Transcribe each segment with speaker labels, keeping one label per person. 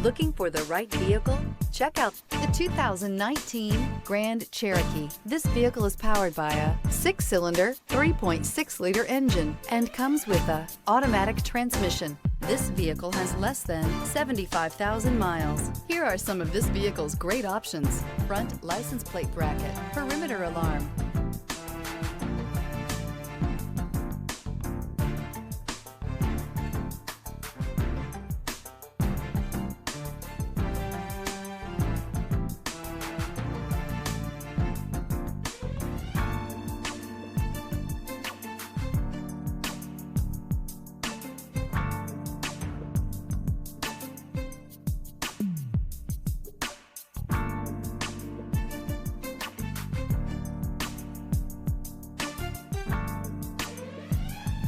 Speaker 1: Looking for the right vehicle? Check out the 2019 Grand Cherokee. This vehicle is powered by a 6-cylinder, 3.6-liter engine and comes with a automatic transmission. This vehicle has less than 75,000 miles. Here are some of this vehicle's great options: front license plate bracket, perimeter alarm,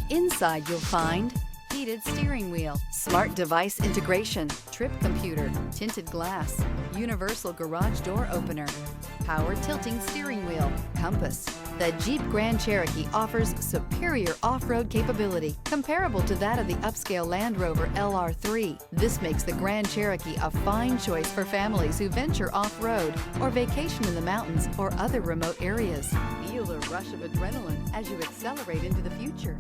Speaker 1: Inside you'll find heated steering wheel, smart device integration, trip computer, tinted glass, universal garage door opener, power tilting steering wheel, compass. The Jeep Grand Cherokee offers superior off-road capability comparable to that of the upscale Land Rover LR3. This makes the Grand Cherokee a fine choice for families who venture off-road or vacation in the mountains or other remote areas. Feel the rush of adrenaline as you accelerate into the future.